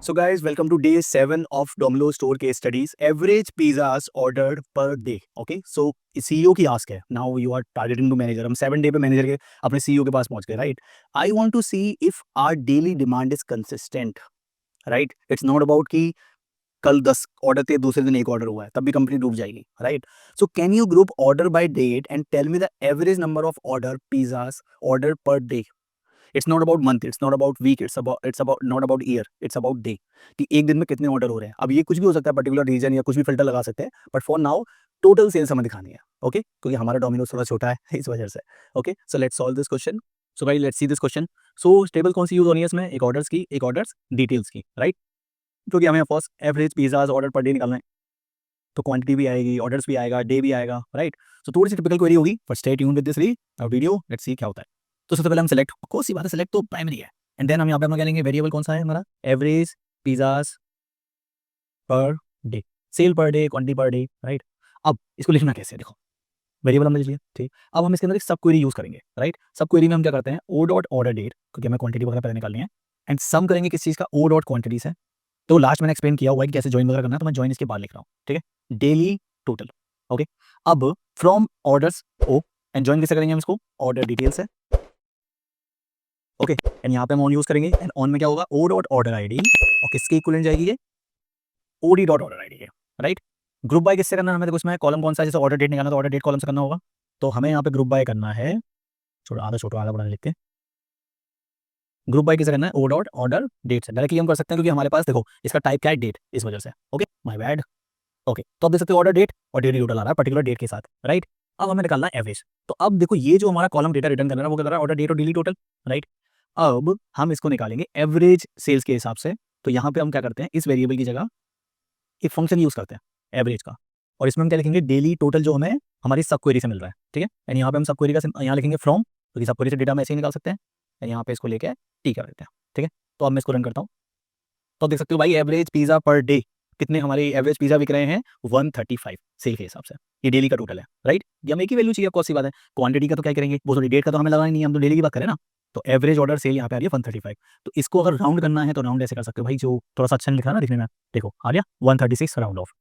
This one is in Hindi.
So guys, welcome to day 7 of Domino's store case studies. Average pizzas ordered per day. Okay, so CEO की ask है. Now you are targeting to manager. हम 7 day पे manager के अपने CEO के पास पहुंच गए, right? I want to see if our daily demand is consistent, right? It's not about कि कल 10 ऑर्डर थे दूसरे दिन एक ऑर्डर हुआ है तब भी कंपनी डूब जाएगी, right? So can you group order by date and tell me the average number of order pizzas order per day. It's not about month, it's not about week, it's about not about year, it's about day कि एक दिन में कितने ऑर्डर हो रहे हैं. अब ये कुछ भी हो सकता है, पर्टिकुलर रीजन या कुछ भी फिल्टर लगा सकते हैं, but for now total sales हमें दिखानी है. ओके, क्योंकि हमारा डोमिनोज थोड़ा छोटा है इस वजह से. Okay, so let's solve this question. So guys let's see this question. So table कौन सी यूज होनी है इसमें? एक ऑर्डर्स की, एक ऑर्डर्स डिटेल्स की, राइट? क्योंकि हमें first average pizzas order per day निकालना है, तो क्वांटिटी भी आएगी, ऑर्डर्स भी आएगा, डे भी आएगा, राइट? सो थोड़ी सी टिपिकल क्वेरी होगी, but stay tuned with this video. Let's see क्या होता है. तो सबसे पहले हम सेलेक्ट, कौन सी बात है, सेलेक्ट तो प्राइमरी है, एंड देन हम यहाँ पे अपना क्या लेंगे, वेरिएबल कौन सा है हमारा, average pizzas per day, sale per day, quantity per day, right? अब इसको लिखना कैसे है, देखो वेरिएबल हमने लिख लिया, ठीक. अब हम इसके अंदर एक सब क्वेरी यूज करेंगे, राइट? सब क्वेरी में हम क्या करते हैं, ओ डॉट ऑर्डर डेट, क्योंकि हमें क्वांटिटी वगैरह पहले निकालनी है, एंड सम करेंगे किस चीज़ का, ओ डॉट क्वांटिटी से. तो लास्ट मैंने एक्सप्लेन किया हुआ है कि कैसे ज्वाइन वगैरह करना है, तो मैं ज्वाइन इसके बाद लिख रहा हूँ, ठीक है? Daily total. ओके, अब from orders O, and join कैसे करेंगे हम इसको, ऑर्डर डिटेल से. ओके, एंड यहाँ पे हम ऑन यूज करेंगे, एंड ऑन में क्या होगा, ओ डॉट ऑर्डर आईडी, और किसके इक्विवेलेंट जाएगी ये, ओडी डॉट ऑर्डर आईडी है, राइट? ग्रुप बाय किससे करना है हमें, देखो इसमें कॉलम कौन सा है, जैसे ऑर्डर डेट निकालना तो ऑर्डर डेट कॉलम से करना होगा, तो हमें यहाँ पे ग्रुप बाय करना है, छोटा आधा बड़ा लिखते हैं. ग्रुप बाय किसे करना है, ओ डॉट ऑर्डर डेट से डायरेक्टली हम कर सकते हैं, क्योंकि हमारे पास देखो इसका टाइप क्या है, डेट, इस वजह से. Okay, my bad. ओके, तो आप देख सकते हो ऑर्डर डेट और डेली टोटल आ रहा है पर्टिकुलर डेट के साथ, राइट? अब हमें निकालना है एवरेज. तो अब देखो ये जो हमारा कॉलम डेटा रिटर्न कर रहा है वो क्या कर रहा है, ऑर्डर डेट और डेली टोटल, राइट? अब हम इसको निकालेंगे एवरेज सेल्स के हिसाब से. तो यहाँ पे हम क्या करते हैं, इस वेरिएबल की जगह एक फंक्शन यूज करते हैं एवरेज का, और इसमें हम क्या लिखेंगे, डेली टोटल जो हमें हमारी सब क्वेरी से मिल रहा है, ठीक है? एंड यहाँ पे हम सब क्वेरी का यहाँ लिखेंगे फ्रॉम, क्योंकि सब क्वेरी से डेटा हम ऐसे ही निकाल सकते हैं. एंड यहाँ पे इसको लेके टी कर देते हैं, ठीक है? तो अब मैं इसको रन करता हूँ, तो आप देख सकते हो भाई एवरेज पिज्जा पर डे कितने हमारे एवरेज पिज्जा बिक रहे हैं, 135 सेल के हिसाब से. ये डेली का टोटल है, राइट? ये हम एक ही वैल्यू चाहिए, कौन सी बात है. क्वांटिटी का तो क्या करेंगे, वो सॉरी डेट का तो हमें लगाना नहीं है, हम तो डेली की बात करें ना. तो एवरेज ऑर्डर सेल यहाँ पे आ रही है 135. तो इसको अगर राउंड करना है तो राउंड ऐसे कर सकते हो भाई, जो थोड़ा सा अच्छा नहीं लिखा ना दिखने में, देखो आ गया 136 राउंड ऑफ.